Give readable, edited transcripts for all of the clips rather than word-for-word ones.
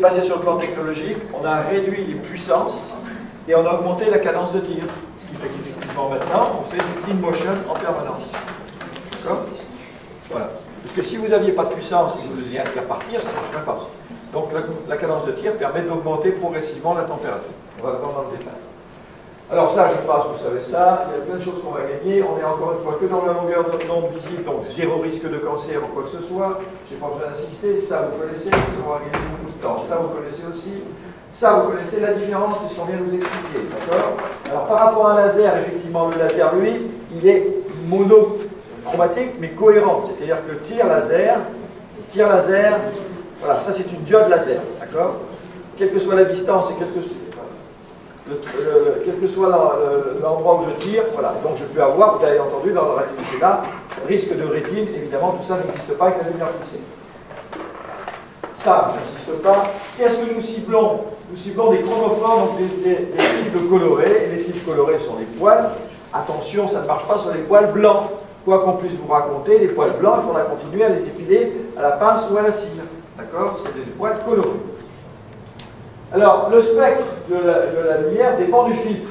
passé sur le plan technologique? On a réduit les puissances et on a augmenté la cadence de tir. Ce qui fait qu'effectivement maintenant, on fait du clean motion en permanence. D'accord? Voilà. Parce que si vous n'aviez pas de puissance et que vous faisiez un tir par tir, ça ne marcherait pas. Donc la cadence de tir permet d'augmenter progressivement la température. On va le voir dans le détail. Alors ça, je pense que vous savez ça, il y a plein de choses qu'on va gagner. On est encore une fois que dans la longueur d'onde visible, donc zéro risque de cancer ou quoi que ce soit. Je n'ai pas besoin d'insister. Ça, vous connaissez, on va gagner beaucoup de temps. Ça, vous connaissez aussi. Ça, vous connaissez la différence, c'est ce qu'on vient de vous expliquer. D'accord? Alors par rapport à un laser, effectivement, le laser, lui, il est monochromatique, mais cohérent. C'est-à-dire que tir laser, voilà, ça c'est une diode laser. D'accord? Quelle que soit la distance et quel que soit l'endroit où je tire, voilà. Donc je peux avoir, vous avez entendu dans la rétine là, risque de rétine, évidemment, tout ça n'existe pas avec la lumière fixée. Ça n'existe pas. Qu'est-ce que nous ciblons? Nous ciblons des chromophores, donc des cibles colorées, et les cibles colorées sont les poils. Attention, ça ne marche pas sur les poils blancs. Quoi qu'on puisse vous raconter, les poils blancs, il faudra continuer à les épiler à la pince ou à la scie. D'accord? C'est des poils colorés. Alors, le spectre de la lumière dépend du filtre.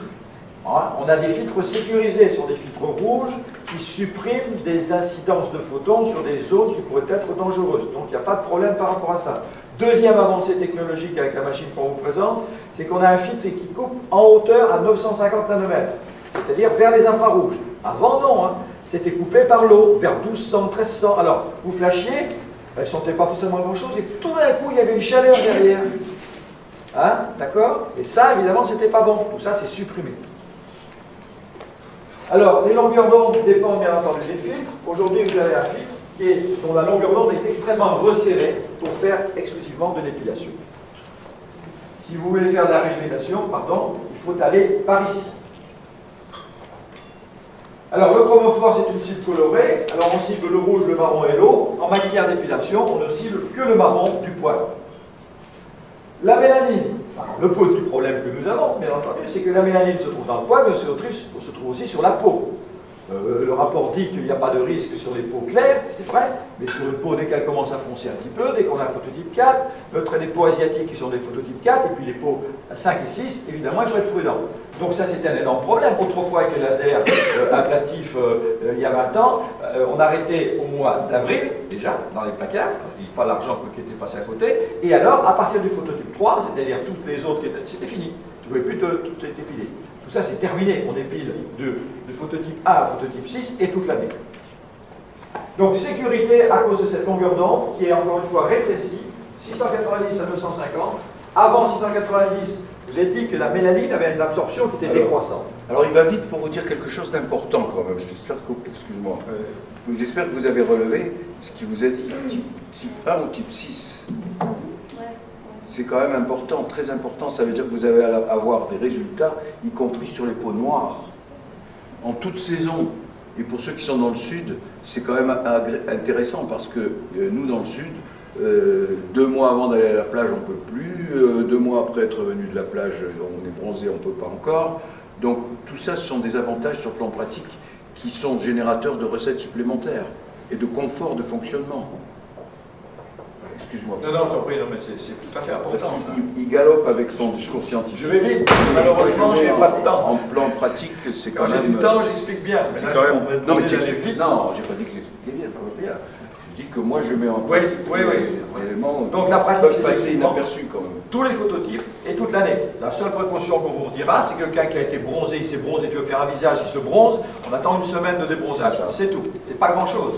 Hein? On a des filtres sécurisés, ce sont des filtres rouges qui suppriment des incidences de photons sur des zones qui pourraient être dangereuses. Donc, il n'y a pas de problème par rapport à ça. Deuxième avancée technologique avec la machine qu'on vous présente, c'est qu'on a un filtre qui coupe en hauteur à 950 nanomètres, c'est-à-dire vers les infrarouges. Avant, non, hein. C'était coupé par l'eau, vers 1200, 1300. Alors, vous flashiez, elle ne sentait pas forcément grand-chose, et tout d'un coup, il y avait une chaleur derrière. Hein, d'accord? Et ça, évidemment, c'était pas bon. Tout ça, c'est supprimé. Alors, les longueurs d'onde dépendent bien entendu des filtres. Aujourd'hui, vous avez un filtre dont la longueur d'onde est extrêmement resserrée pour faire exclusivement de l'épilation. Si vous voulez faire de la régénération, pardon, il faut aller par ici. Alors, le chromophore, c'est une cible colorée. Alors, on cible le rouge, le marron et l'eau. En matière d'épilation, on ne cible que le marron du poil. La mélanine, le petit problème que nous avons, bien entendu, c'est que la mélanine se trouve dans le poil, mais se trouve aussi sur la peau. Le rapport dit qu'il n'y a pas de risque sur les peaux claires, c'est vrai, mais sur une peau, dès qu'elle commence à foncer un petit peu, dès qu'on a un phototype 4, l'autre des peaux asiatiques qui sont des phototypes 4, et puis les peaux 5 et 6, évidemment, il faut être prudent. Donc ça, c'était un énorme problème. Autrefois, avec les lasers ablatifs, il y a 20 ans, on arrêtait au mois d'avril, déjà, dans les placards, pas l'argent qui était passé à côté, et alors, à partir du phototype 3, c'est-à-dire toutes les autres, c'était fini. Tu ne pouvais plus tout épiler. Tout ça, c'est terminé. On épile de phototype 1 à phototype 6 et toute l'année. Donc, sécurité à cause de cette longueur d'onde qui est encore une fois rétrécie, 690 à 250. Avant 690, je vous ai dit que la mélanine avait une absorption qui était décroissante. Alors, il va vite pour vous dire quelque chose d'important quand même. J'espère que, excuse-moi, j'espère que vous avez relevé ce qu'il vous a dit, type 1 ou type 6. C'est quand même important, très important. Ça veut dire que vous allez avoir des résultats, y compris sur les peaux noires, en toute saison. Et pour ceux qui sont dans le sud, c'est quand même intéressant parce que nous, dans le sud, 2 mois avant d'aller à la plage, on ne peut plus. 2 mois après être revenu de la plage, on est bronzé, on ne peut pas encore. Donc tout ça, ce sont des avantages sur le plan pratique qui sont générateurs de recettes supplémentaires et de confort de fonctionnement. Excuse-moi. Non, j'en prie, non, mais c'est tout à fait important. Il galope avec son discours scientifique. Je vais vite, malheureusement, je n'ai pas de temps. En plan pratique, c'est quand même... Quand j'ai du temps, j'explique bien. C'est quand même... Non, mais j'explique. Non, j'ai pas dit que j'expliquais bien, pas bien. Je dis que moi, je mets en Oui. des éléments Donc la pratique, peuvent passer inaperçus quand même. Tous les phototypes et toute l'année. La seule précaution qu'on vous redira, c'est quelqu'un qui a été bronzé, il s'est bronzé, tu veux faire un visage, il se bronze, on attend une semaine de débronzage. C'est tout. C'est pas grand-chose.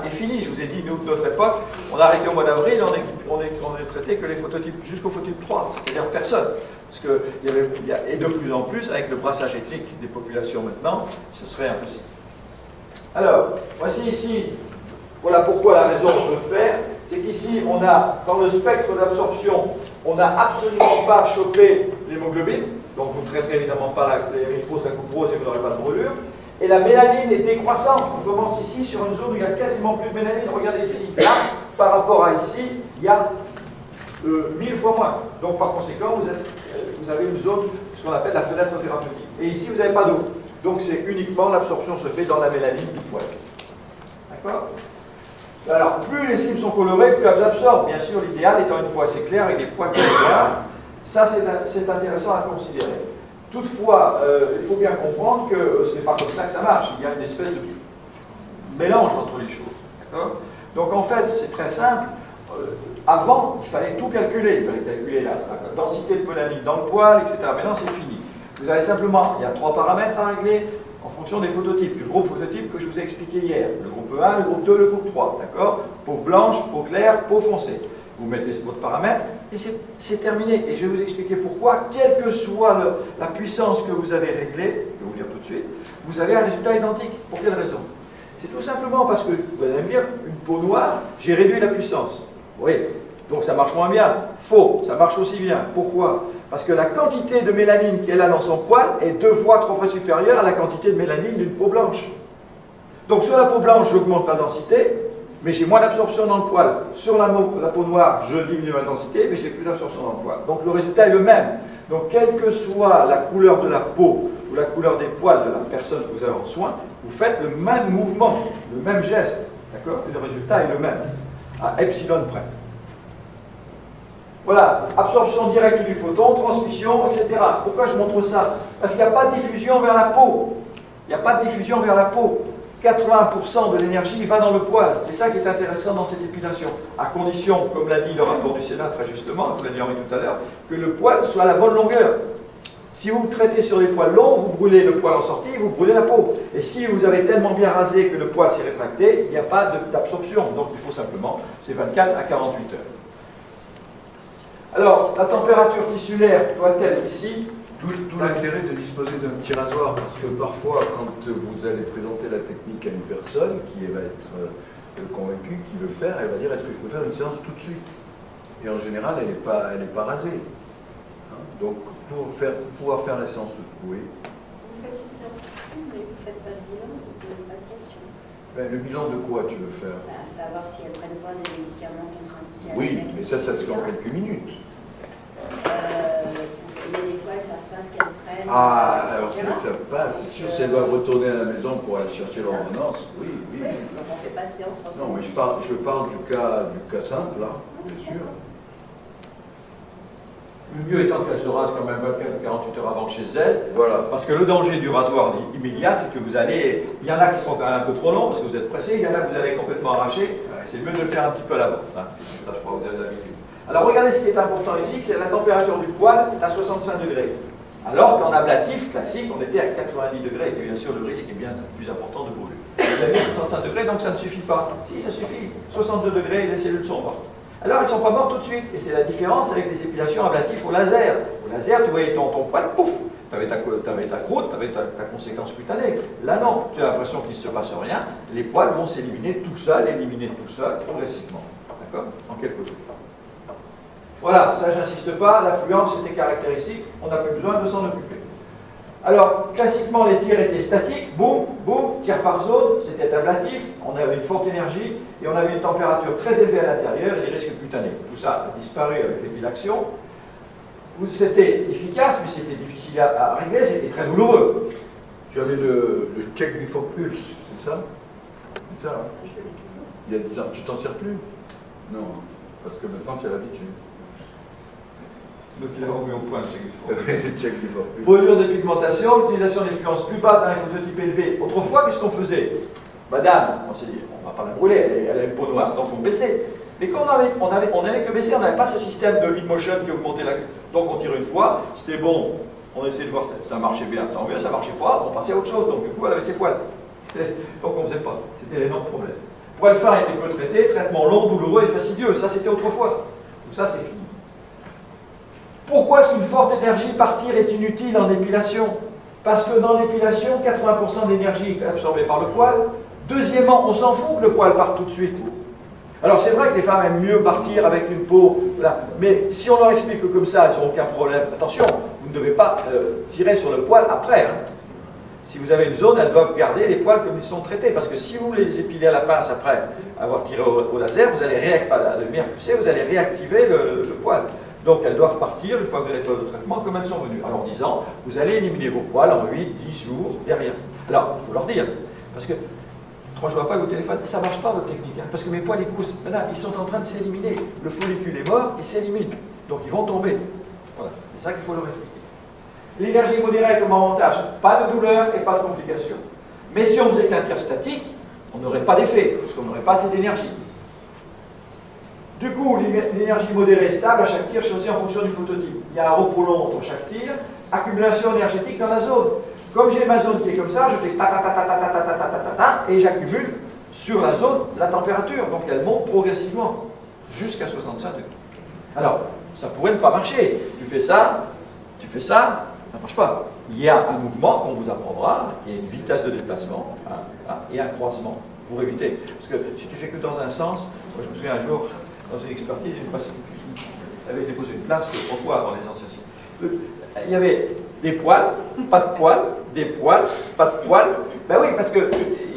Est fini, je vous ai dit, nous, de notre époque, on a arrêté au mois d'avril, on est traité que les phototypes jusqu'au phototype 3, c'est-à-dire personne. Parce que et de plus en plus, avec le brassage ethnique des populations maintenant, ce serait impossible. Alors, voici ici, voilà pourquoi la raison de le faire, c'est qu'ici, on a, dans le spectre d'absorption, on n'a absolument pas chopé l'hémoglobine, donc vous ne traiterez évidemment pas les érythrose, la couperose et vous n'aurez pas de brûlure. Et la mélanine est décroissante. On commence ici sur une zone où il n'y a quasiment plus de mélanine. Regardez ici. Là, par rapport à ici, il y a 1000 fois moins. Donc par conséquent, vous avez une zone, ce qu'on appelle la fenêtre thérapeutique. Et ici, vous n'avez pas d'eau. Donc c'est uniquement l'absorption se fait dans la mélanine du poil. D'accord? Alors, plus les cibles sont colorées, plus elles absorbent. Bien sûr, l'idéal étant une peau assez claire avec des poils clairs. Ça, c'est intéressant à considérer. Toutefois, il faut bien comprendre que ce n'est pas comme ça que ça marche. Il y a une espèce de mélange entre les choses. D'accord ? Donc, en fait, c'est très simple. Avant, il fallait tout calculer. Il fallait calculer la densité de mélanine dans le poil, etc. Maintenant, c'est fini. Vous avez simplement, il y a 3 paramètres à régler en fonction des phototypes, du groupe phototype que je vous ai expliqué hier. Le groupe 1, le groupe 2, le groupe 3. D'accord ? Peau blanche, peau claire, peau foncée. Vous mettez votre paramètre et c'est terminé. Et je vais vous expliquer pourquoi, quelle que soit la puissance que vous avez réglée, je vais vous dire tout de suite, vous avez un résultat identique. Pour quelle raison? C'est tout simplement parce que, vous allez me dire, une peau noire, j'ai réduit la puissance. Oui, donc ça marche moins bien. Faux, ça marche aussi bien. Pourquoi? Parce que la quantité de mélanine qu'elle a dans son poil est 2 fois, 3 fois supérieure à la quantité de mélanine d'une peau blanche. Donc sur la peau blanche, j'augmente la densité, mais j'ai moins d'absorption dans le poil. Sur la peau noire, je diminue ma densité, mais j'ai plus d'absorption dans le poil. Donc le résultat est le même. Donc quelle que soit la couleur de la peau ou la couleur des poils de la personne que vous avez en soin, vous faites le même mouvement, le même geste. D'accord? Et le résultat est le même, à epsilon près. Voilà, absorption directe du photon, transmission, etc. Pourquoi je montre ça? Parce qu'il n'y a pas de diffusion vers la peau. Il n'y a pas de diffusion vers la peau. 80% de l'énergie va dans le poil. C'est ça qui est intéressant dans cette épilation. À condition, comme l'a dit le rapport du Sénat très justement, vous l'a dit Henri tout à l'heure, que le poil soit à la bonne longueur. Si vous traitez sur les poils longs, vous brûlez le poil en sortie, vous brûlez la peau. Et si vous avez tellement bien rasé que le poil s'est rétracté, il n'y a pas d'absorption. Donc il faut simplement, c'est 24 à 48 heures. Alors, la température tissulaire doit être ici. D'où l'intérêt de disposer d'un petit rasoir, parce que parfois, quand vous allez présenter la technique à une personne qui va être convaincue, qui veut le faire, elle va dire: est-ce que je peux faire une séance tout de suite? Et en général, elle n'est pas rasée. Hein? Donc, pour pouvoir faire la séance toute, oui. Vous faites une séance tout de suite, mais vous ne faites pas de bilan, vous ne posez pas de questions. Ben, le bilan de quoi tu veux faire? Savoir si elles ne prennent pas des médicaments contre-indiqués. Oui, mais ça se fait en quelques minutes. Mais des fois, elles ne savent pas ce qu'elles prennent. Ah, alors si elles ne savent pas, c'est sûr, si elles doivent retourner à la maison pour aller chercher l'ordonnance, oui. Donc on ne fait pas de séance pour ça. Non, mais je parle du cas simple, là, bien sûr. Le mieux étant qu'elle se rase quand même 24 ou 48 heures avant chez elle. Voilà. Parce que le danger du rasoir immédiat, c'est que vous allez... Il y en a qui seront quand même un peu trop longs parce que vous êtes pressé, il y en a que vous allez complètement arracher. C'est mieux de le faire un petit peu à l'avance. Hein. Ça, je crois que vous avez l'habitude. Alors regardez ce qui est important ici, c'est la température du poil est à 65 degrés. Alors qu'en ablatif classique, on était à 90 degrés. Et bien sûr, le risque est bien plus important de brûler. Vous avez 65 degrés, donc ça ne suffit pas. Si, ça suffit. 62 degrés, les cellules sont mortes. Alors, elles ne sont pas mortes tout de suite. Et c'est la différence avec les épilations ablatives au laser. Au laser, tu voyais ton poil, pouf, tu avais ta croûte, tu avais ta conséquence cutanée. Là, non, tu as l'impression qu'il ne se passe rien. Les poils vont s'éliminer tout seuls, progressivement. D'accord? En quelques jours. Voilà, ça, j'insiste pas. L'affluence, c'était caractéristique. On n'a plus besoin de s'en occuper. Alors, classiquement, les tirs étaient statiques, boum, boum, tir par zone, c'était ablatif, on avait une forte énergie et on avait une température très élevée à l'intérieur et des risques cutanés. Tout ça a disparu avec l'épilation. C'était efficace, mais c'était difficile à régler, c'était très douloureux. Tu avais le check before pulse, c'est ça? C'est ça, hein? Je le dis toujours. Il y a 10 ans. Tu t'en sers plus? Non, parce que maintenant tu as l'habitude. Donc il a remis au point le Check before pulse. Brûlure de pigmentation, utilisation d'influence plus basse à un phototype élevé. Autrefois, qu'est-ce qu'on faisait? Madame, on s'est dit, on ne va pas la brûler, elle a une peau noire, donc on baissait. Mais quand on avait que baisser, on n'avait pas ce système de lead motion qui augmentait la... Donc on tire une fois, c'était bon, on essayait de voir si ça marchait bien, tant mieux, ça marchait pas, on passait à autre chose, donc du coup elle avait ses poils. Donc on ne faisait pas, c'était l'énorme problème. Poil fin était peu traité, traitement long, douloureux et fastidieux, ça c'était autrefois. Tout ça c'est fini. Pourquoi est-ce qu'une forte énergie partir est inutile en épilation? Parce que dans l'épilation, 80% de l'énergie est absorbée par le poil. Deuxièmement, on s'en fout que le poil parte tout de suite. Alors c'est vrai que les femmes aiment mieux partir avec une peau, voilà. Mais si on leur explique que comme ça, elles n'ont aucun problème, attention, vous ne devez pas tirer sur le poil après. Hein. Si vous avez une zone, elles doivent garder les poils comme ils sont traités. Parce que si vous les épilez à la pince après avoir tiré au laser, vous allez vous allez réactiver le poil. Donc elles doivent partir une fois que vous avez fait le traitement comme elles sont venues. En leur disant, vous allez éliminer vos poils en 8-10 jours derrière. Alors, il faut leur dire, parce que moi je ne vois pas vos téléphones, ça ne marche pas votre technique, hein, parce que mes poils ils poussent. Maintenant, ils sont en train de s'éliminer. Le follicule est mort, il s'élimine. Donc ils vont tomber. Voilà, c'est ça qu'il faut leur expliquer. L'énergie modérée comme avantage, pas de douleur et pas de complications. Mais si on faisait qu'un tir statique, on n'aurait pas d'effet, parce qu'on n'aurait pas assez d'énergie. Du coup, l'énergie modérée est stable à chaque tir choisi en fonction du phototype. Il y a un repos long dans chaque tir, accumulation énergétique dans la zone. Comme j'ai ma zone qui est comme ça, je fais ta ta ta ta ta ta ta ta ta ta ta et j'accumule sur la zone la température. Donc elle monte progressivement jusqu'à 65 degrés. Alors, ça pourrait ne pas marcher. Tu fais ça ne marche pas. Il y a un mouvement qu'on vous apprendra, il y a une vitesse de déplacement et un croisement pour éviter. Parce que si tu fais que dans un sens, moi je me souviens un jour, dans une expertise, elle avait déposé une plainte, c'était 3 fois avant les anciens sites. Il y avait des poils, pas de poils, des poils, pas de poils. Ben oui, parce que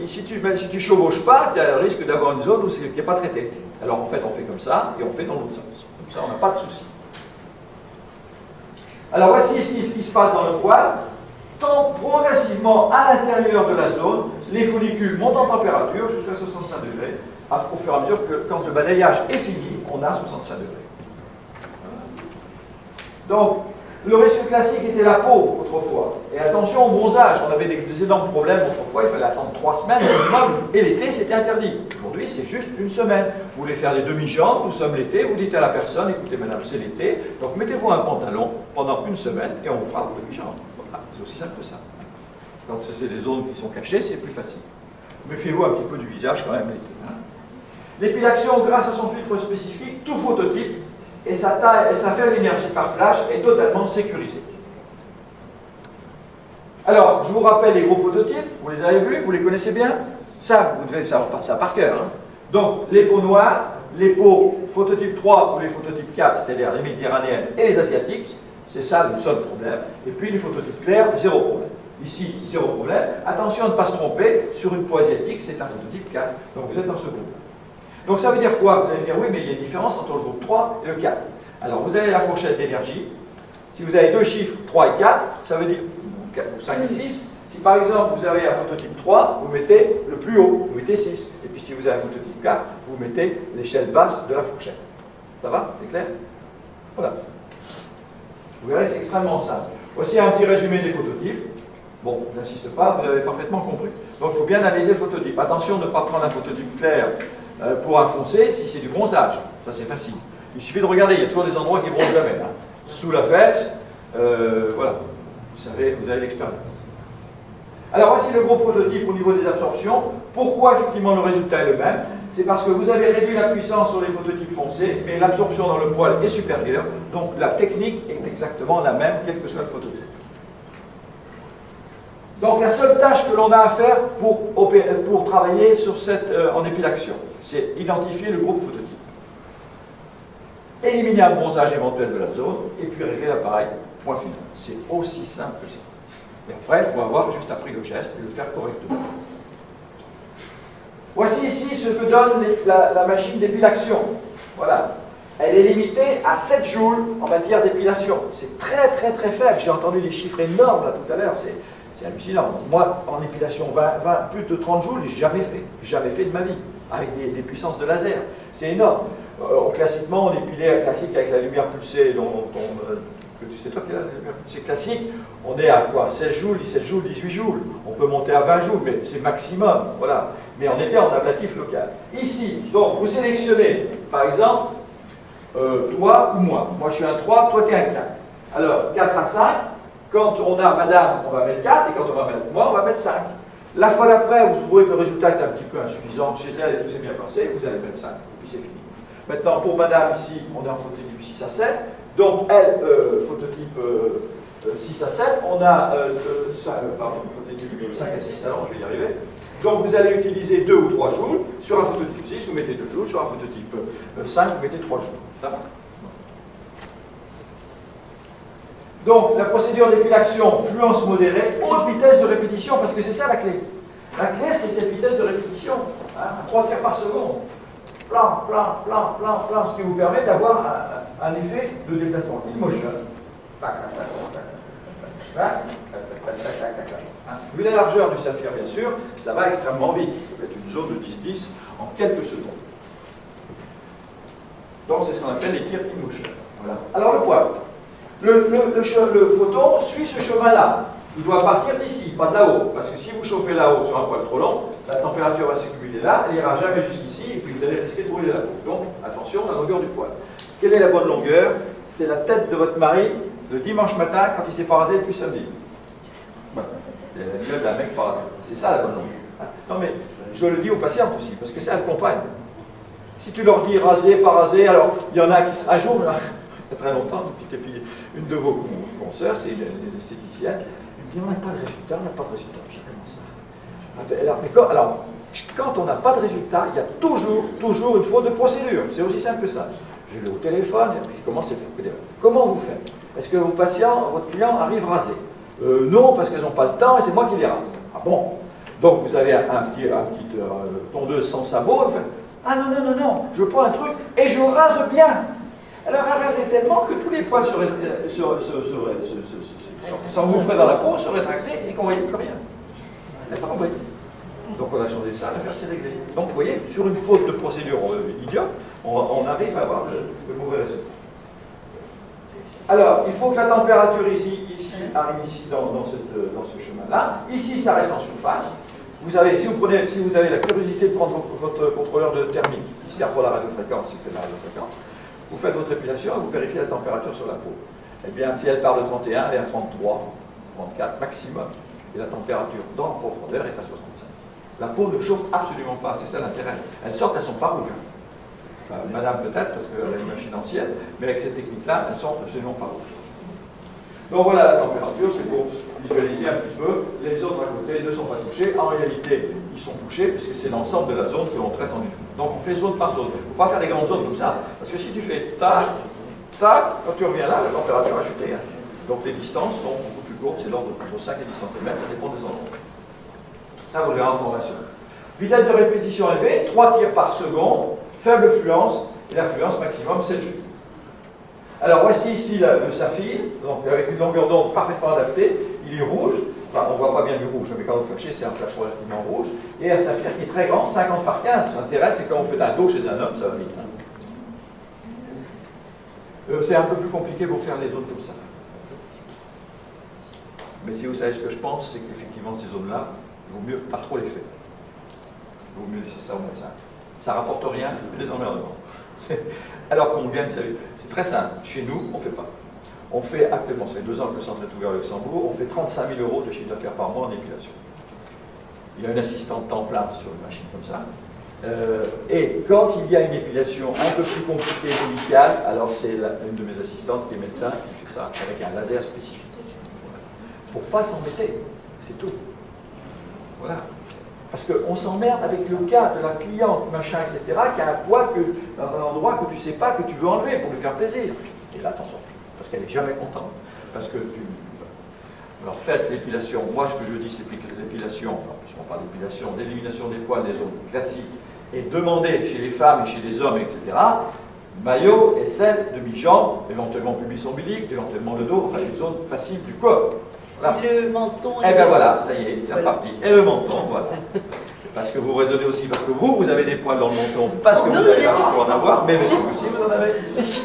si tu chevauches pas, tu as le risque d'avoir une zone qui n'est pas traitée. Alors en fait, on fait comme ça et on fait dans l'autre sens. Comme ça, on n'a pas de souci. Alors voici ce qui se passe dans le poil. Quand progressivement, à l'intérieur de la zone, les follicules montent en température jusqu'à 65 degrés, au fur et à mesure que quand le balayage est fini, on a 65 degrés. Donc, le risque classique était la peau autrefois. Et attention au bronzage, on avait des énormes problèmes autrefois, il fallait attendre 3 semaines minimum, et l'été c'était interdit. Aujourd'hui c'est juste 1 semaine. Vous voulez faire des demi-jambes, nous sommes l'été, vous dites à la personne, écoutez madame, c'est l'été, donc mettez-vous un pantalon pendant 1 semaine et on vous fera vos demi-jambes. Voilà, c'est aussi simple que ça. Quand c'est des zones qui sont cachées, c'est plus facile. Méfiez-vous un petit peu du visage quand même l'été. Hein. L'épilation, grâce à son filtre spécifique, tout phototype, et sa taille et sa faible énergie par flash est totalement sécurisée. Alors, je vous rappelle les gros phototypes, vous les avez vus, vous les connaissez bien? Ça, vous devez savoir ça par cœur. Hein. Donc, les peaux noires, les peaux phototype 3 ou les phototypes 4, c'est-à-dire les méditerranéennes et les asiatiques, c'est ça le seul problème. Et puis les phototypes clairs, 0 problème. Ici, 0 problème. Attention à ne pas se tromper, sur une peau asiatique, c'est un phototype 4. Donc vous êtes dans ce groupe. Donc ça veut dire quoi? Vous allez me dire, oui, mais il y a une différence entre le groupe 3 et le 4. Alors vous avez la fourchette d'énergie. Si vous avez deux chiffres, 3 et 4, ça veut dire, ou 5 et 6. Si par exemple vous avez un phototype 3, vous mettez le plus haut, vous mettez 6. Et puis si vous avez un phototype 4, vous mettez l'échelle basse de la fourchette. Ça va? C'est clair? Voilà. Vous verrez, c'est extrêmement simple. Voici un petit résumé des phototypes. Bon, j'insiste pas, vous avez parfaitement compris. Donc il faut bien analyser le phototype. Attention de ne pas prendre un phototype clair pour un foncé si c'est du bronzage. Ça c'est facile. Il suffit de regarder, il y a toujours des endroits qui ne bronzent jamais. Hein. Sous la fesse, voilà. Vous avez l'expérience. Alors voici le gros phototype au niveau des absorptions. Pourquoi effectivement le résultat est le même? C'est parce que vous avez réduit la puissance sur les phototypes foncés, mais l'absorption dans le poil est supérieure. Donc la technique est exactement la même, quel que soit le phototype. Donc la seule tâche que l'on a à faire pour travailler sur en épilation, c'est identifier le groupe phototype. Éliminer un bronzage éventuel de la zone, et puis régler l'appareil. Point final. C'est aussi simple que ça. Et après, il faut avoir juste appris le geste et le faire correctement. Voici ici ce que donne la machine d'épilation. Voilà. Elle est limitée à 7 joules en matière d'épilation. C'est très très très faible. J'ai entendu des chiffres énormes là tout à l'heure. C'est hallucinant. Moi, en épilation, plus de 30 joules, j'ai jamais fait. Jamais fait de ma vie. Avec des puissances de laser. C'est énorme. Classiquement, on épilait un classique avec la lumière pulsée c'est toi qui as la lumière pulsée classique. On est à quoi? 16 joules, 17 joules, 18 joules. On peut monter à 20 joules, mais c'est maximum. Voilà. Mais on était en ablatif local. Ici, donc, vous sélectionnez, par exemple, toi ou moi. Moi, je suis un 3, toi, tu es un 4. Alors, 4 à 5, quand on a madame, on va mettre 4, et quand on va mettre moi, on va mettre 5. La fois d'après, vous trouvez que le résultat est un petit peu insuffisant, chez elle et tout s'est bien passé, vous allez mettre 5, et puis c'est fini. Maintenant, pour madame, ici, on est en phototype 6 à 7, donc elle, phototype 6 à 7, on a phototype 5 à 6, alors je vais y arriver. Donc vous allez utiliser 2 ou 3 joules, sur un phototype 6, vous mettez 2 joules, sur un phototype 5, vous mettez 3 joules. Ça va? Donc, la procédure d'épilation, fluence modérée, haute vitesse de répétition, parce que c'est ça la clé. La clé, c'est cette vitesse de répétition, hein, à 3 tiers par seconde. Plan, plan, plan, plan, plan, ce qui vous permet d'avoir un effet de déplacement. Il motion. Vu la largeur du saphir, bien sûr, ça va extrêmement vite. Vous faites une zone de 10-10 en quelques secondes. Donc c'est ce qu'on appelle les tirs in-motion. Voilà. Alors le poil. Le photon suit ce chemin-là. Il doit partir d'ici, pas de là-haut. Parce que si vous chauffez là-haut sur un poil trop long, la température va s'accumuler là, elle n'ira jamais jusqu'ici, et puis vous allez risquer de brûler la peau. Donc attention à la longueur du poil. Quelle est la bonne longueur? C'est la tête de votre mari le dimanche matin quand il s'est pas rasé depuis samedi. Voilà. Il y a la gueule d'un mec pas rasé. C'est ça la bonne longueur. Non mais je le dis aux patientes aussi, parce que ça elles comprennent. Si tu leur dis rasé, pas rasé, alors il y en a qui un jour, là, il y a très longtemps, une de vos consoeurs, c'est une esthéticienne, elle me dit on n'a pas de résultat, on n'a pas de résultat. Je dis comment ça? Alors, quand on n'a pas de résultat, il y a toujours une faute de procédure. C'est aussi simple que ça. Je l'ai au téléphone, et puis je commence à dire comment vous faites? Est-ce que vos patients, votre client arrive rasé? Non, parce qu'ils n'ont pas le temps et c'est moi qui les rase. Ah bon? Donc vous avez un petit tondeuse sans sabot, vous faites ah non, je prends un truc et je rase bien. Alors elle rasait tellement que tous les poils s'engouffraient dans la peau, se rétractaient et qu'on ne voyait plus rien. Elle n'a pas compris. Donc on a changé ça, l'affaire s'est réglée. Donc vous voyez, sur une faute de procédure idiote, on arrive à avoir le mauvais résultat. Alors, il faut que la température ici arrive ici dans ce chemin-là. Ici, ça reste en surface. Vous avez, si vous avez la curiosité de prendre votre contrôleur de thermique, qui sert pour la radiofréquence, qui fait de la radiofréquence, vous faites votre épilation et vous vérifiez la température sur la peau. Eh bien, si elle part de 31, elle est à 33, 34 maximum. Et la température dans la profondeur est à 65. La peau ne chauffe absolument pas, c'est ça l'intérêt. Elles sortent, elles ne sont pas rouges. Enfin, madame peut-être, parce qu'elle a une machine ancienne, mais avec cette technique-là, elles ne sont absolument pas rouges. Donc voilà la température, c'est pour visualiser un petit peu. Les autres à côté ne sont pas touchés. En réalité, ils sont touchés puisque c'est l'ensemble de la zone que l'on traite en une fois. Donc on fait zone par zone. Il ne faut pas faire des grandes zones comme ça. Parce que si tu fais tac, tac, quand tu reviens là, la température a chuté. Donc les distances sont beaucoup plus courtes, c'est l'ordre entre 5 et 10 cm, ça dépend des endroits. Ça, vous l'avez en formation. Vitesse de répétition élevée, 3 tirs par seconde, faible fluence, et la fluence maximum, c'est le jus. Alors voici ici le saphir, donc avec une longueur d'onde parfaitement adaptée, il est rouge, enfin on ne voit pas bien du rouge, mais quand vous flashez, c'est un flash relativement rouge, et un saphir qui est très grand, 50 par 15. L'intérêt, c'est quand vous faites un dos chez un homme, ça va vite. C'est un peu plus compliqué pour faire les zones comme ça. Mais si vous savez ce que je pense, c'est qu'effectivement, ces zones-là, il vaut mieux pas trop les faire. Il vaut mieux laisser ça au médecin. Ça ne rapporte rien, les emmerdements. Alors qu'on gagne, c'est très simple. Chez nous, on ne fait pas. On fait actuellement, ça fait 2 ans que le centre est ouvert au Luxembourg, on fait 35 000 € de chiffre d'affaires par mois en épilation. Il y a une assistante temps plein sur une machine comme ça. Et quand il y a une épilation un peu plus compliquée et médicale, alors c'est une de mes assistantes qui est médecin qui fait ça avec un laser spécifique. Pour ne pas s'embêter, c'est tout. Voilà. Parce qu'on s'emmerde avec le cas de la cliente, machin, etc., qui a un poids dans un endroit que tu ne sais pas, que tu veux enlever pour lui faire plaisir. Et là, t'en sors plus. Parce qu'elle n'est jamais contente. Parce que tu... Alors faites l'épilation. Moi, ce que je dis, c'est que l'épilation, puisqu'on parle d'épilation, d'élimination des poils, des zones classiques, et demandez chez les femmes et chez les hommes, etc., maillot, aisselle, demi-jambe, éventuellement pubis ombilique, éventuellement le dos, enfin les zones faciles du corps. Voilà. Le menton. Eh bien voilà, ça y est, c'est reparti. Et le menton, voilà. Parce que vous raisonnez aussi, parce que vous avez des poils dans le menton, parce que vous avez l'argent pour en avoir, mais monsieur aussi, vous en avez.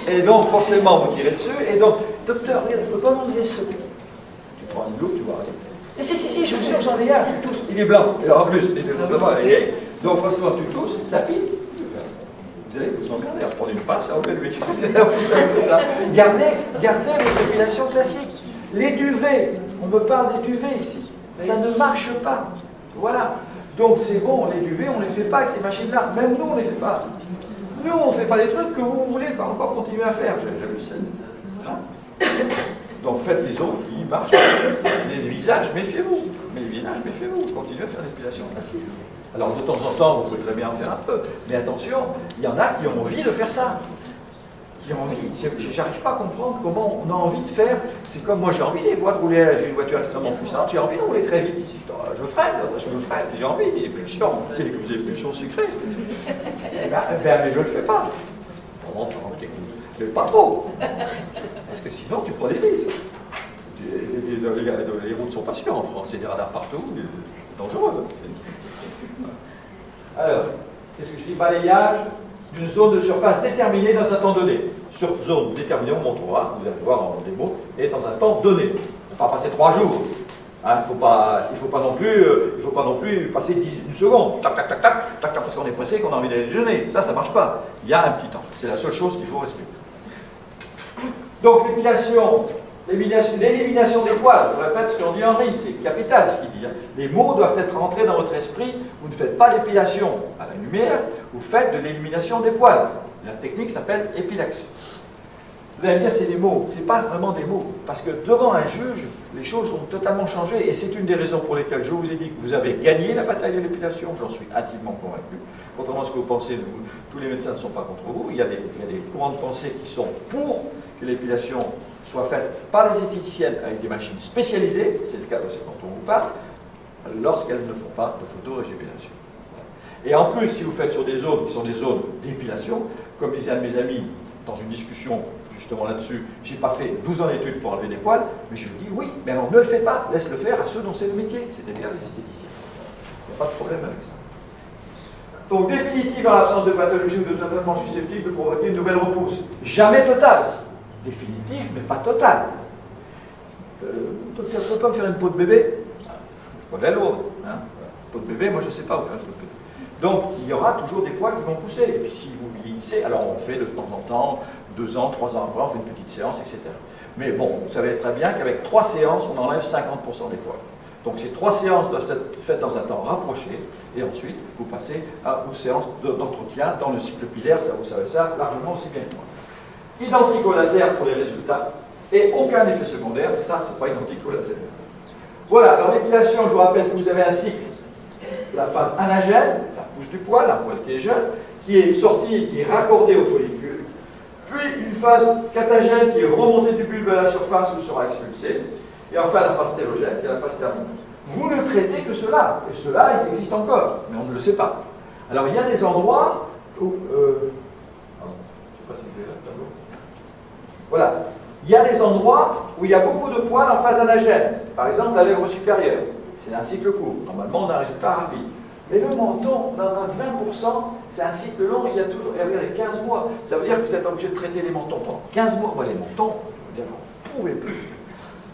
Et donc, forcément, vous tirez dessus, et donc, docteur, regarde, on ne peut pas m'enlever ce. Tu prends une loupe, tu vois rien. Et si, je vous sûr, j'en ai un, tu tousses. Il est blanc, et en plus, donc forcément, tu tousses, ça pique. Vous allez vous emmerder à prendre une passe, à enlever le véhicule. C'est aussi simple que ça. Gardez votre épilation classique. Les duvets, on me parle des duvets ici. Ça ne marche pas. Voilà. Donc c'est bon, les duvets, on ne les fait pas avec ces machines-là. Même nous, on ne les fait pas. Nous, on ne fait pas les trucs que vous voulez encore continuer à faire. J'avais le sel. Donc faites les autres qui marchent. Les visages, méfiez-vous. Mais les visages, méfiez-vous. Continuez à faire l'épilation classique. Alors de temps en temps, vous pouvez très bien en faire un peu. Mais attention, il y en a qui ont envie de faire ça. Qui ont envie. J'arrive pas à comprendre comment on a envie de faire. C'est comme moi, j'ai envie des fois de rouler. J'ai une voiture extrêmement puissante. J'ai envie de rouler très vite ici. Je freine, j'ai envie. Des pulsions. C'est des pulsions sucrées. Mais je le fais pas. Mais pas trop. Parce que sinon, tu prends des risques. les routes sont pas sûres en France, il y a des radars partout, c'est dangereux. Alors, qu'est-ce que je dis? Balayage d'une zone de surface déterminée dans un temps donné. Sur zone déterminée, on montrera, vous allez voir en démo, et dans un temps donné. Il ne faut pas passer 3 jours. Hein, il ne faut pas non plus passer 1 seconde. Tac, tac, tac, tac, tac, tac, parce qu'on est pressé, qu'on a envie d'aller déjeuner. Ça ne marche pas. Il y a un petit temps. C'est la seule chose qu'il faut respecter. Donc, l'élimination des poils, je répète ce qu'on dit Henri, c'est capital ce qu'il dit. Hein. Les mots doivent être rentrés dans votre esprit. Vous ne faites pas d'épilation à la lumière, vous faites de l'élimination des poils. La technique s'appelle épilaction. Vous allez me dire, c'est des mots. Ce n'est pas vraiment des mots. Parce que devant un juge, les choses ont totalement changé. Et c'est une des raisons pour lesquelles je vous ai dit que vous avez gagné la bataille de l'épilation. J'en suis intimement convaincu. Contrairement à ce que vous pensez, tous les médecins ne sont pas contre vous. Il y a des courants de pensée qui sont pour que l'épilation soit faite par les esthéticiennes avec des machines spécialisées. C'est le cas aussi quand on vous parle, lorsqu'elles ne font pas de photorégépilation. Et en plus, si vous faites sur des zones qui sont des zones d'épilation, comme disait un de mes amis dans une discussion justement là-dessus, j'ai pas fait 12 ans d'études pour enlever des poils, mais je lui dis oui, mais alors ne le fais pas, laisse le faire à ceux dont c'est le métier, c'est-à-dire les esthéticiens. Il n'y a pas de problème avec ça. Donc définitive en l'absence de pathologie ou de traitement susceptible de provoquer une nouvelle repousse. Jamais totale. Définitive, mais pas totale. Docteur, je ne peux pas me faire une peau de bébé? Pas de la lourde. Hein? Peau de bébé, moi je ne sais pas vous faire une peau de bébé. Donc, il y aura toujours des poils qui vont pousser. Et puis, si vous vieillissez, alors on fait de temps en temps, 2 ans, 3 ans après, on fait une petite séance, etc. Mais bon, vous savez très bien qu'avec 3 séances, on enlève 50% des poils. Donc, ces 3 séances doivent être faites dans un temps rapproché. Et ensuite, vous passez aux séances d'entretien dans le cycle pilaire. Ça, vous savez ça largement aussi bien que moi. Identique au laser pour les résultats. Et aucun effet secondaire. Ça, c'est pas identique au laser. Voilà, dans l'épilation, je vous rappelle que vous avez un cycle. La phase anagène, la pousse du poil, un poil qui est jeune, qui est sorti et qui est raccordé au follicule. Puis une phase catagène qui est remontée du bulbe à la surface où sera expulsée. Et enfin la phase télogène qui est la phase thermique. Vous ne traitez que cela. Et cela, ils existent encore, mais on ne le sait pas. Alors il y a des endroits où... Voilà. Il y a des endroits où il y a beaucoup de poils en phase anagène. Par exemple, la lèvre supérieure. C'est un cycle court. Normalement, on a un résultat rapide. Mais le menton, dans 20%, c'est un cycle long, il y a toujours, les 15 mois. Ça veut dire que vous êtes obligé de traiter les mentons pendant 15 mois. Moi, les mentons, je veux dire, vous ne pouvez plus.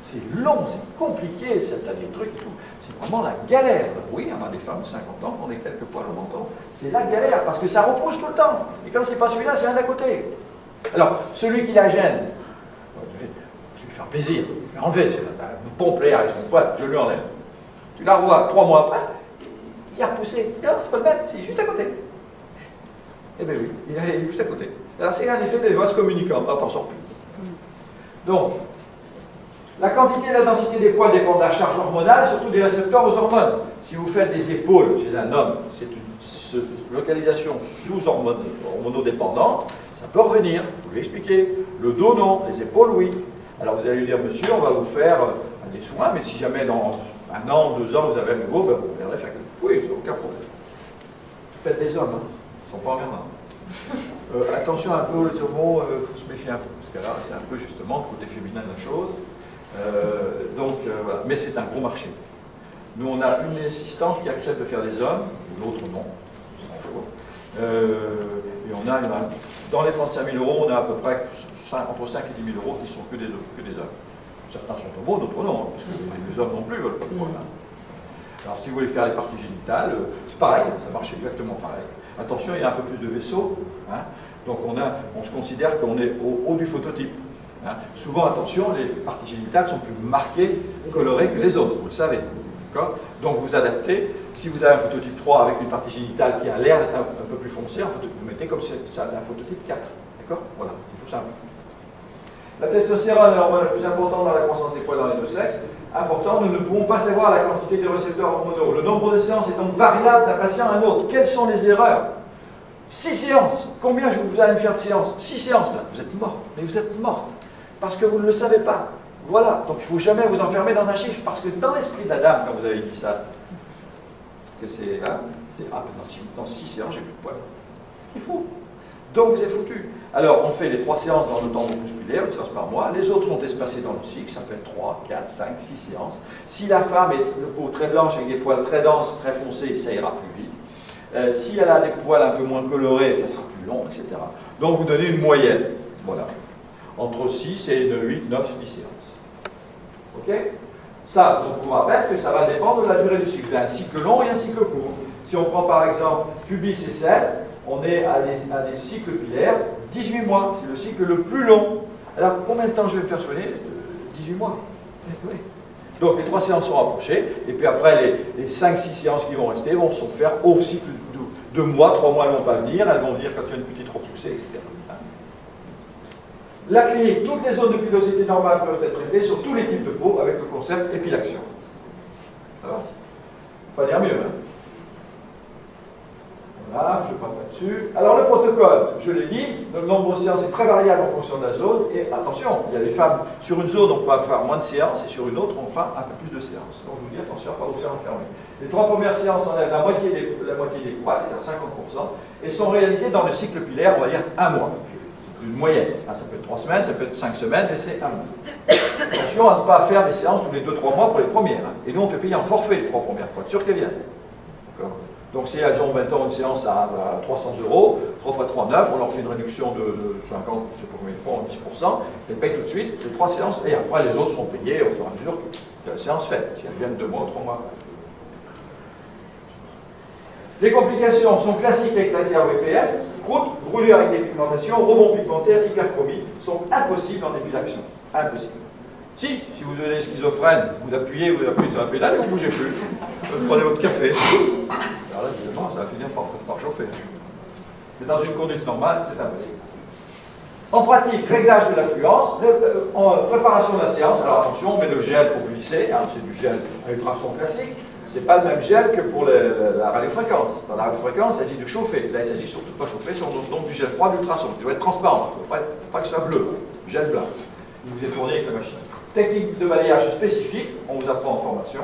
C'est long, c'est compliqué, c'est des trucs et tout. C'est vraiment la galère. Oui, on a des femmes de 50 ans qui ont des quelques poils au menton. C'est la galère, parce que ça repousse tout le temps. Et quand c'est pas celui-là, c'est un d'à côté. Alors, celui qui la gêne, je vais lui faire plaisir, je vais enlever, c'est une pompe l'air avec son poil, je lui enlève. Tu la revois 3 mois après, il a repoussé. Non, c'est pas le même, c'est juste à côté. Eh bien oui, il est juste à côté. Alors c'est un effet de vases communicants, on n'en sort plus. Donc, la quantité et la densité des poils dépend de la charge hormonale, surtout des récepteurs aux hormones. Si vous faites des épaules chez un homme, c'est une localisation sous hormonodépendante, ça peut revenir, il faut lui expliquer. Le dos, non, les épaules, oui. Alors vous allez lui dire, monsieur, on va vous faire des soins, mais si jamais dans 1 an, 2 ans, vous avez un nouveau, ben, vous viendrez faire quelque chose. Oui, c'est aucun problème. Faites des hommes, hein. Ils ne sont pas emmerdants. Attention un peu, le mot, il faut se méfier un peu, parce que là, c'est un peu justement le côté féminin de la chose. Voilà. Mais c'est un gros marché. Nous, on a une assistante qui accepte de faire des hommes, l'autre non. Bonjour. Et on a, dans les 35 000 €, on a à peu près entre 5 et 10 000 € qui sont que des hommes. Certains sont homos, d'autres non, parce que les hommes non plus veulent pas de poils. Alors si vous voulez faire les parties génitales, c'est pareil, ça marche exactement pareil. Attention, il y a un peu plus de vaisseaux, hein, donc on se considère qu'on est au haut du phototype. Hein. Souvent, attention, les parties génitales sont plus marquées, colorées que les autres, vous le savez. Donc vous adaptez, si vous avez un phototype 3 avec une partie génitale qui a l'air d'être un peu plus foncée, vous mettez comme si ça un phototype 4. D'accord? Voilà, c'est tout simple. La testostérone est l'hormone la plus importante dans la croissance des poils dans les 2 sexes. Important, nous ne pouvons pas savoir la quantité de récepteurs hormonaux. Le nombre de séances est donc variable d'un patient à un autre. Quelles sont les erreurs? 6 séances. Combien vous allez me faire de séances? 6 séances. Ben, vous êtes morte. Mais vous êtes morte. Parce que vous ne le savez pas. Voilà. Donc il ne faut jamais vous enfermer dans un chiffre. Parce que dans l'esprit de la dame, quand vous avez dit ça, parce que c'est... Hein, dans 6 séances, j'ai plus de poils. Ce qu'il faut. Donc vous êtes foutu. Alors on fait les 3 séances dans le temps musculaire, une séance par mois. Les autres sont espacées dans le cycle, ça peut être 3, 4, 5, 6 séances. Si la femme est de peau très blanche avec des poils très denses, très foncés, ça ira plus vite. Si elle a des poils un peu moins colorés, ça sera plus long, etc. Donc vous donnez une moyenne. Voilà. Entre 6 et 8, 9, 10 séances. Ok? Ça, donc je vous rappelle que ça va dépendre de la durée du cycle. Il y a un cycle long et un cycle court. Si on prend par exemple pubis et selle, on est à des cycles pilaires, 18 mois, c'est le cycle le plus long. Alors combien de temps je vais me faire soigner? 18 mois. Oui. Donc les 3 séances sont rapprochées, et puis après les 5-6 séances qui vont rester vont se faire au cycle de 2 mois, 3 mois elles ne vont pas venir, elles vont venir quand il y a une petite repoussée, etc. La clinique, toutes les zones de pilosité normale peuvent être traitées sur tous les types de peau avec le concept épilation. Alors, pas dire mieux, hein. Voilà, je passe là-dessus. Alors le protocole, je l'ai dit, le nombre de séances est très variable en fonction de la zone. Et attention, il y a des femmes, sur une zone on peut faire moins de séances et sur une autre on fera un peu plus de séances. Donc je vous dis attention à ne pas vous faire enfermer. Les 3 premières séances enlèvent la moitié des poids, c'est-à-dire 50%, et sont réalisées dans le cycle pilaire, on va dire 1 mois. Une moyenne. Ça peut être 3 semaines, ça peut être 5 semaines, mais c'est 1 mois. Attention à ne pas faire des séances tous les 2-3 mois pour les premières. Et nous on fait payer en forfait les 3 premières, pour être sûr qu'elles viennent. D'accord ? Donc si elles ont 20 ans une séance à 300 €, 3 x 3, 9, on leur fait une réduction de 50, je ne sais pas combien ils font, 10%, elles payent tout de suite les 3 séances, et après les autres seront payées au fur et à mesure que la séance faite, si elles viennent 2 mois ou 3 mois. Les complications sont classiques avec la CRVPL, croûte, brûlure avec dépigmentation, rebond pigmentaire, hyperchromie, sont impossibles en épilation. Impossible. Si vous avez schizophrène, vous appuyez sur la pédale et vous ne bougez plus. Vous prenez votre café. Alors là, évidemment, ça va finir par chauffer. Mais dans une conduite normale, c'est impossible. En pratique, réglage de l'affluence, préparation de la séance. Alors attention, on met le gel pour glisser, hein, c'est du gel à ultrasons classique. Ce n'est pas le même gel que pour la radiofréquence. Dans la radiofréquence, il s'agit de chauffer. Là, il s'agit surtout de ne pas chauffer, sur donc du gel froid d'ultrasons. Il doit être transparent, il ne faut pas que ce soit bleu, gel blanc. Il vous est tourné avec la machine. Technique de balayage spécifique, on vous apprend en formation.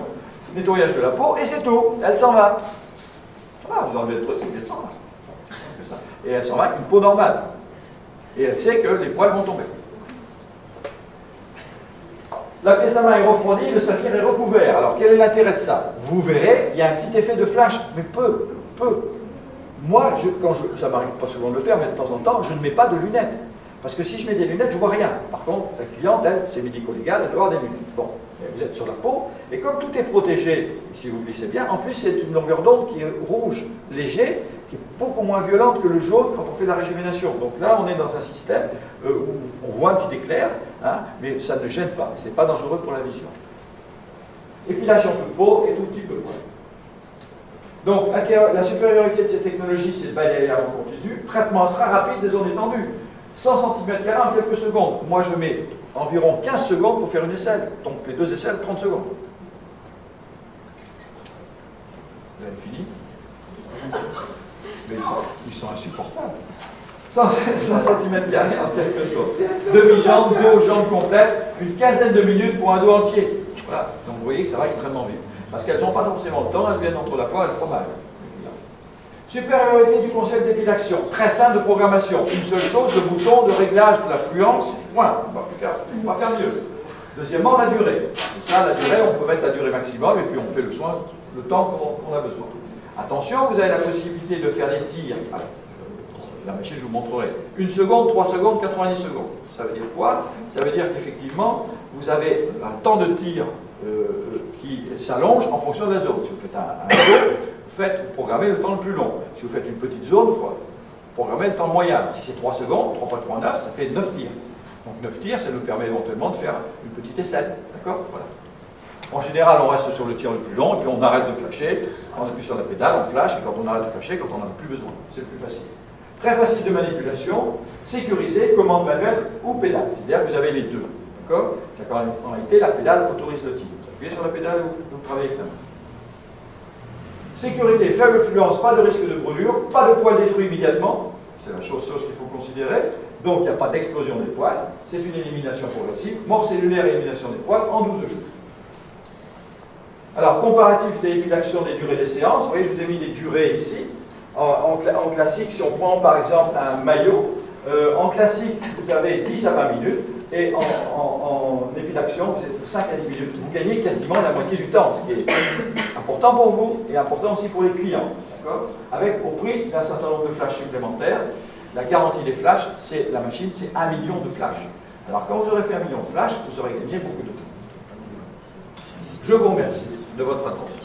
Nettoyage de la peau, et c'est tout. Elle s'en va. Voilà, vous enlevez le truc, elle s'en va. Et elle s'en va avec une peau normale. Et elle sait que les poils vont tomber. La pièce à main est refroidie, le saphir est recouvert. Alors quel est l'intérêt de ça? Vous verrez, il y a un petit effet de flash, mais peu. Moi, ça m'arrive pas souvent de le faire, mais de temps en temps, je ne mets pas de lunettes. Parce que si je mets des lunettes, je ne vois rien. Par contre, la cliente, elle, c'est médico-légal, elle doit avoir des lunettes. Bon, vous êtes sur la peau, et comme tout est protégé, si vous glissez bien, en plus c'est une longueur d'onde qui est rouge, léger, qui est beaucoup moins violente que le jaune quand on fait la régénération. Donc là, on est dans un système où on voit un petit éclair, hein, mais ça ne gêne pas, ce n'est pas dangereux pour la vision. Épilation de peau et tout petit peu. Donc, la supériorité de ces technologies, c'est le balayage en continu, traitement très rapide des zones étendues. 100 cm² en quelques secondes. Moi, je mets environ 15 secondes pour faire une aisselle. Donc, les 2 aisselles, 30 secondes. Vous avez fini? Mais ils sont insupportables. 100 cm² en quelques secondes. Demi-jambe, dos, jambe complète, une quinzaine de minutes pour un dos entier. Voilà. Donc, vous voyez que ça va extrêmement vite. Parce qu'elles n'ont pas forcément le temps, elles viennent entre la poire et le fromage. Supériorité du concept d'épilation, très simple de programmation. Une seule chose, le bouton de réglage de l'affluence, point. On va faire mieux. Deuxièmement, la durée. Et ça, la durée, on peut mettre la durée maximum et puis on fait le soin le temps qu'on a besoin. Attention, vous avez la possibilité de faire des tirs. Alors, la machine, je vous montrerai. 1 seconde, 3 secondes, 90 secondes. Ça veut dire quoi? Ça veut dire qu'effectivement, vous avez un temps de tir qui s'allonge en fonction de la zone. Si vous faites un jeu, vous programmez le temps le plus long. Si vous faites une petite zone, vous programmez le temps moyen. Si c'est 3 secondes, 3 x 3, 9, ça fait 9 tirs. Donc 9 tirs, ça nous permet éventuellement de faire une petite aisselle. D'accord? Voilà. En général, on reste sur le tir le plus long, et puis on arrête de flasher, on appuie sur la pédale, on flash, et quand on arrête de flasher, quand on n'en a plus besoin. C'est le plus facile. Très facile de manipulation, sécurisé, commande manuelle ou pédale. C'est-à-dire que vous avez les deux. D'accord? En réalité, la pédale autorise le tir. Vous appuyez sur la pédale ou vous travaillez avec la main. Sécurité, faible fluence, pas de risque de brûlure, pas de poils détruits immédiatement, c'est la chose qu'il faut considérer, donc il n'y a pas d'explosion des poils, c'est une élimination progressive, mort cellulaire et élimination des poils en 12 jours. Alors, comparatif des épilations des durées des séances, vous voyez, je vous ai mis des durées ici, En classique, si on prend par exemple un maillot, en classique, vous avez 10 à 20 minutes, et en épilation, vous êtes 5 à 10 minutes. Vous gagnez quasiment la moitié du temps, ce qui est important pour vous et important aussi pour les clients. Avec au prix d'un certain nombre de flashs supplémentaires. La garantie des flashs, c'est la machine, c'est 1 million de flashs. Alors quand vous aurez fait 1 million de flashs, vous aurez gagné beaucoup de temps. Je vous remercie de votre attention.